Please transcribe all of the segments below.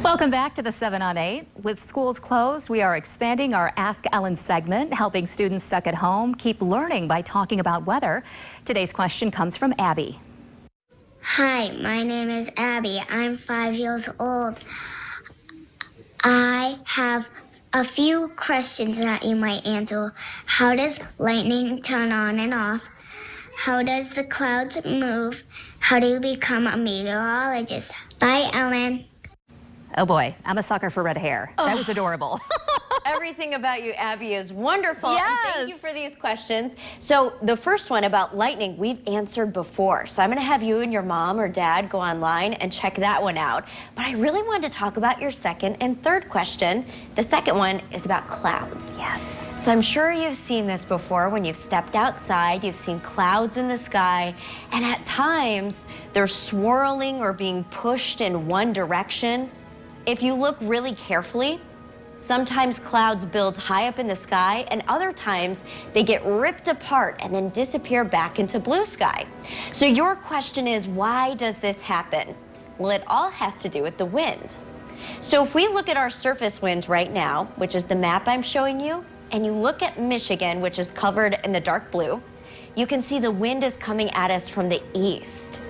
Welcome back to the 7 on 8. With schools closed, we are expanding our Ask Ellen segment, helping students stuck at home keep learning by talking about weather. Today's question comes from Abby. Hi, my name is Abby. I'm 5 years old. I have a few questions that you might answer. How does lightning turn on and off? How does the clouds move? How do you become a meteorologist? Bye, Ellen. Oh boy, I'm a sucker for red hair. That was adorable. Everything about you, Abby, is wonderful. Yes. And thank you for these questions. So the first one about lightning, we've answered before. So I'm going to have you and your mom or dad go online and check that one out. But I really wanted to talk about your second and third question. The second one is about clouds. Yes. So I'm sure you've seen this before when you've stepped outside, you've seen clouds in the sky, and at times they're swirling or being pushed in one direction. If you look really carefully, sometimes clouds build high up in the sky, and other times they get ripped apart and then disappear back into blue sky. So your question is, why does this happen? Well, it all has to do with the wind. So if we look at our surface wind right now, which is the map I'm showing you, and you look at Michigan, which is covered in the dark blue, you can see the wind is coming at us from the east.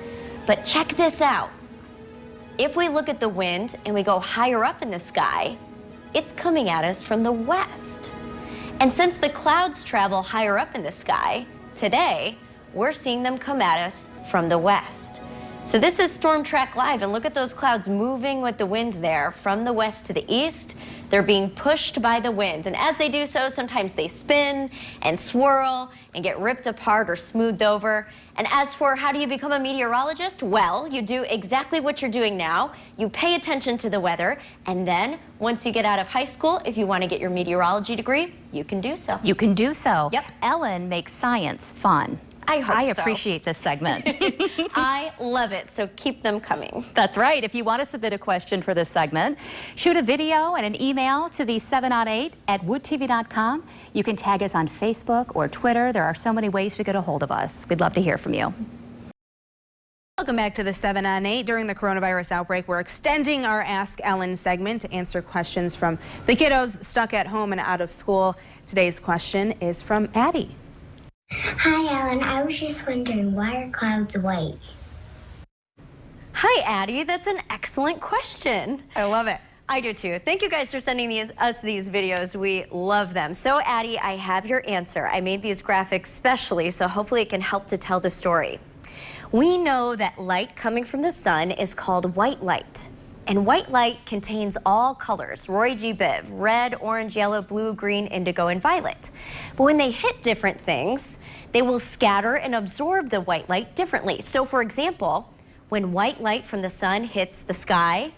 But check this out. If we look at the wind and we go higher up in the sky, it's coming at us from the west. And since the clouds travel higher up in the sky, today, we're seeing them come at us from the west. So this is Storm Track Live, and look at those clouds moving with the wind there from the west to the east. They're being pushed by the wind, and as they do so, sometimes they spin and swirl and get ripped apart or smoothed over. And as for how do you become a meteorologist? Well, you do exactly what you're doing now. You pay attention to the weather, and then once you get out of high school, if you want to get your meteorology degree, you can do so. You can do so. Yep. Ellen makes science fun. I appreciate this segment. I love it, so keep them coming. That's right. If you want to submit a question for this segment, shoot a video and an email to the 7 on 8 at woodtv.com. You can tag us on Facebook or Twitter. There are so many ways to get a hold of us. We'd love to hear from you. Welcome back to the 7 on 8. During the coronavirus outbreak, we're extending our Ask Ellen segment to answer questions from the kiddos stuck at home and out of school. Today's question is from Addie. Hi, Ellen. I was just wondering, why are clouds white? Hi, Addie. That's an excellent question. I love it. I do too. Thank you guys for sending us these videos. We love them. So, Addie, I have your answer. I made these graphics specially, so hopefully it can help to tell the story. We know that light coming from the sun is called white light. And white light contains all colors, Roy G. Biv, red, orange, yellow, blue, green, indigo, and violet. But when they hit different things, they will scatter and absorb the white light differently. So for example, when white light from the sun hits the sky,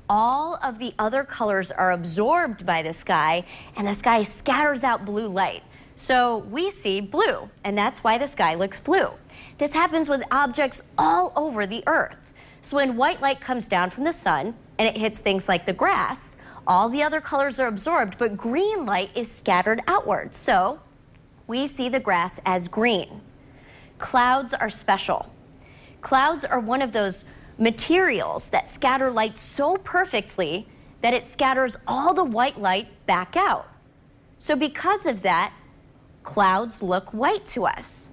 all of the other colors are absorbed by the sky, and the sky scatters out blue light. So we see blue, and that's why the sky looks blue. This happens with objects all over the earth. So when white light comes down from the sun and it hits things like the grass, all the other colors are absorbed, but green light is scattered outward. So we see the grass as green. Clouds are special. Clouds are one of those materials that scatter light so perfectly that it scatters all the white light back out. So because of that, clouds look white to us.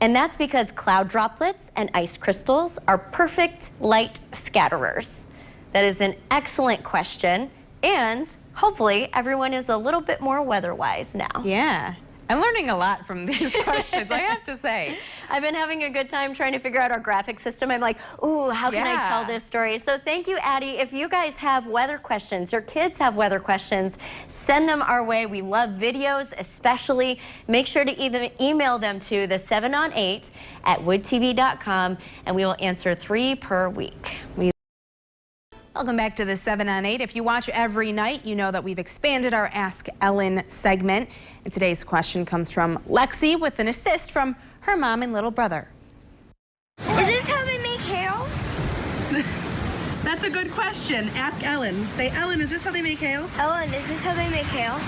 And that's because cloud droplets and ice crystals are perfect light scatterers. That is an excellent question, and hopefully everyone is a little bit more weather-wise now. Yeah. I'm learning a lot from these questions, I have to say. I've been having a good time trying to figure out our graphic system. I'm like, ooh, how can I tell this story? So thank you, Addie. If you guys have weather questions, your kids have weather questions, send them our way. We love videos, especially. Make sure to either email them to the 7 on 8 at woodtv.com, and we will answer 3 per week. Welcome back to the 7 on 8. If you watch every night, you know that we've expanded our Ask Ellen segment. And today's question comes from Lexi with an assist from her mom and little brother. Is this how they make hail? That's a good question. Ask Ellen. Say, Ellen, is this how they make hail? Ellen, is this how they make hail?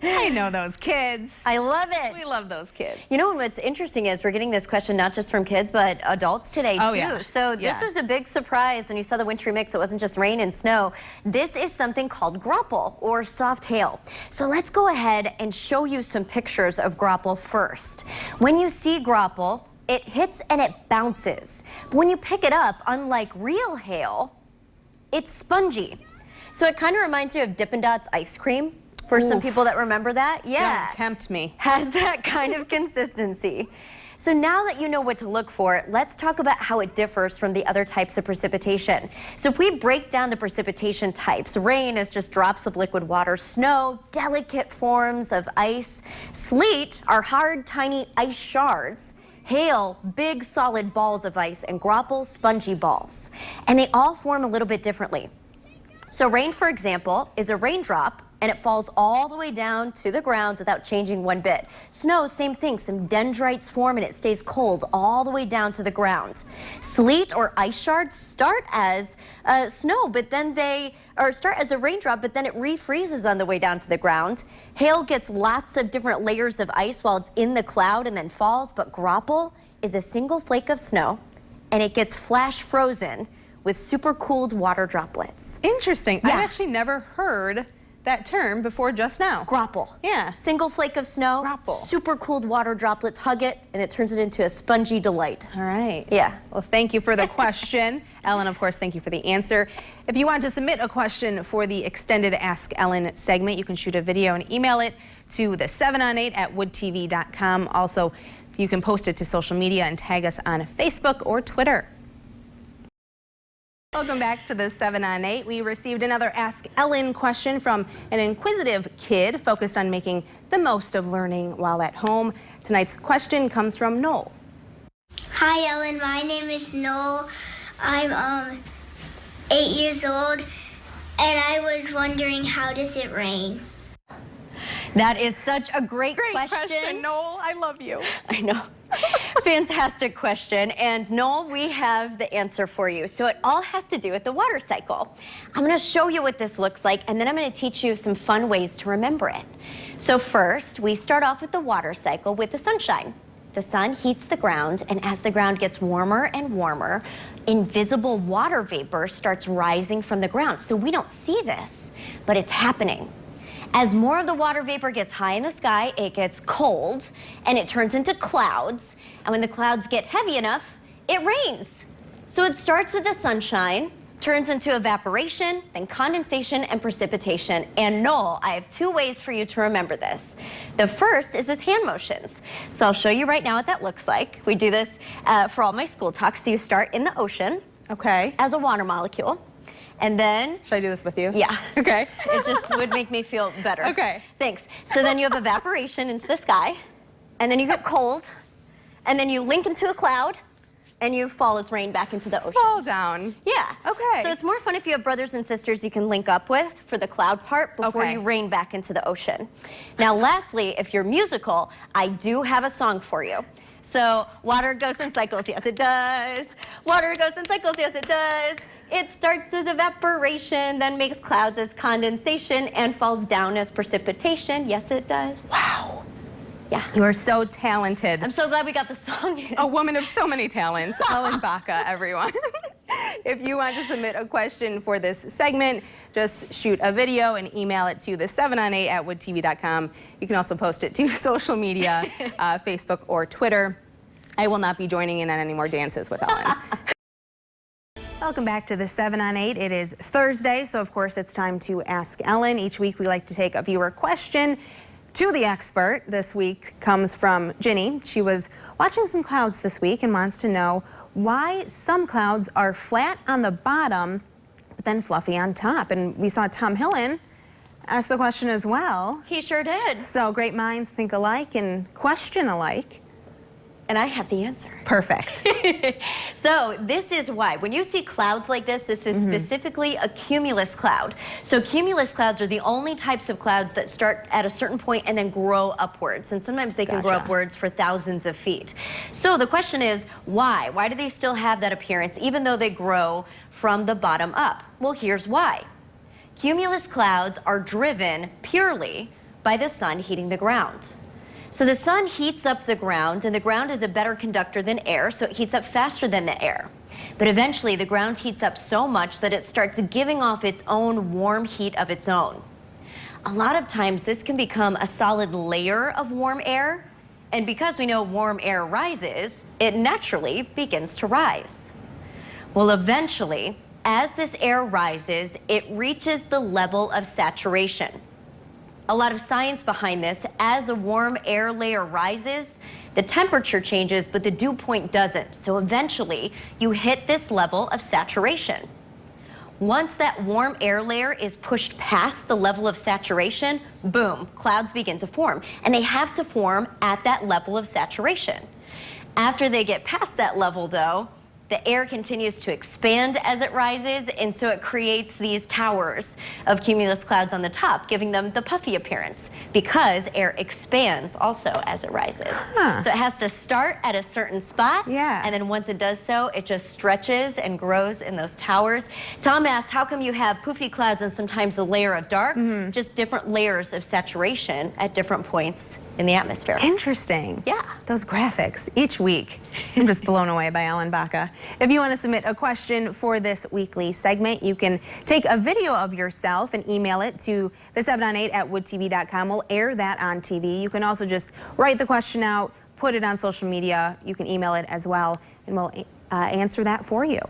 I know those kids. I love it. We love those kids. You know what's interesting is we're getting this question not just from kids, but adults today Oh, too. yeah. So this Yeah. was a big surprise when you saw the wintry mix. It wasn't just rain and snow. This is something called graupel or soft hail. So let's go ahead and show you some pictures of graupel first. When you see graupel, it hits and it bounces. But when you pick it up, unlike real hail, it's spongy. So it kind of reminds you of Dippin' Dots ice cream. For some Oof. people that remember that, yeah. Don't tempt me. Has that kind of consistency. So now that you know what to look for, let's talk about how it differs from the other types of precipitation. So if we break down the precipitation types, rain is just drops of liquid water, snow, delicate forms of ice, sleet are hard, tiny ice shards, hail, big solid balls of ice, and graupel, spongy balls. And they all form a little bit differently. So rain, for example, is a raindrop and it falls all the way down to the ground without changing one bit. Snow, same thing. Some dendrites form and it stays cold all the way down to the ground. Sleet or ice shards start as snow, but then start as a raindrop, but then it refreezes on the way down to the ground. Hail gets lots of different layers of ice while it's in the cloud and then falls, but graupel is a single flake of snow and it gets flash frozen with super cooled water droplets. Interesting. Yeah. I've actually never heard that term before just now. Graupel. Yeah. Single flake of snow, Graupel. super cooled water droplets hug it, and it turns it into a spongy delight. All right. Yeah. Well, thank you for the question. Ellen, of course, thank you for the answer. If you want to submit a question for the extended Ask Ellen segment, you can shoot a video and email it to the 7on8@woodtv.com. Also, you can post it to social media and tag us on Facebook or Twitter. Welcome back to the 7 on 8. We received another Ask Ellen question from an inquisitive kid focused on making the most of learning while at home. Tonight's question comes from Noel. Hi, Ellen. My name is Noel. I'm 8 years old, and I was wondering, how does it rain? That is such a great question, Noel. I love you. I know. Fantastic question. And Noel, we have the answer for you. So it all has to do with the water cycle. I'm going to show you what this looks like, and then I'm going to teach you some fun ways to remember it. So first, we start off with the water cycle with the sunshine. The sun heats the ground, and as the ground gets warmer and warmer, invisible water vapor starts rising from the ground. So we don't see this, but it's happening. As more of the water vapor gets high in the sky, it gets cold and it turns into clouds. And when the clouds get heavy enough, it rains. So it starts with the sunshine, turns into evaporation, then condensation and precipitation. And Noel, I have two ways for you to remember this. The first is with hand motions. So I'll show you right now what that looks like. We do this for all my school talks. So you start in the ocean Okay. as a water molecule. And then, Should I do this with you? yeah. Okay. It just would make me feel better. Okay. Thanks. So then you have evaporation into the sky, and then you get cold, and then you link into a cloud, and you fall as rain back into the ocean. Fall down. Yeah. Okay. So it's more fun if you have brothers and sisters you can link up with for the cloud part before Okay. you rain back into the ocean. Now, lastly, if you're musical, I do have a song for you. So water goes in cycles, yes it does. Water goes in cycles, yes it does. It starts as evaporation, then makes clouds as condensation, and falls down as precipitation. Yes, it does. Wow. Yeah. You are so talented. I'm so glad we got the song in. A woman of so many talents. Ellen Baca, everyone. If you want to submit a question for this segment, just shoot a video and email it to the 7on8@woodtv.com. You can also post it to social media, Facebook or Twitter. I will not be joining in on any more dances with Ellen. Welcome back to the 7 on 8. It is Thursday, so of course it's time to Ask Ellen. Each week we like to take a viewer question to the expert. This week comes from Ginny. She was watching some clouds this week and wants to know why some clouds are flat on the bottom but then fluffy on top. And we saw Tom Hillen ask the question as well. He sure did. So great minds think alike and question alike. And I have the answer. Perfect. So this is why. When you see clouds like this is specifically a cumulus cloud. So cumulus clouds are the only types of clouds that start at a certain point and then grow upwards. And sometimes they can grow Gotcha. upwards for thousands of feet. So the question is, why? Why do they still have that appearance even though they grow from the bottom up? Well, here's why. Cumulus clouds are driven purely by the sun heating the ground. So the sun heats up the ground, and the ground is a better conductor than air, so it heats up faster than the air. But eventually the ground heats up so much that it starts giving off its own warm heat of its own. A lot of times this can become a solid layer of warm air, and because we know warm air rises, it naturally begins to rise. Well, eventually, as this air rises, it reaches the level of saturation. A lot of science behind this. As a warm air layer rises, the temperature changes, but the dew point doesn't. So eventually, you hit this level of saturation. Once that warm air layer is pushed past the level of saturation, boom, clouds begin to form. And they have to form at that level of saturation. After they get past that level, though, the air continues to expand as it rises, and so it creates these towers of cumulus clouds on the top, giving them the puffy appearance, because air expands also as it rises. So it has to start at a certain spot, and then once it does so, it just stretches and grows in those towers. Tom asked, how come you have poofy clouds and sometimes a layer of dark? Just different layers of saturation at different points in the atmosphere. Interesting. Yeah. Those graphics each week. I'm just blown away by Ellen Baca. If you want to submit a question for this weekly segment, you can take a video of yourself and email it to the 7on8@woodtv.com. We'll air that on TV. You can also just write the question out, put it on social media. You can email it as well, and we'll answer that for you.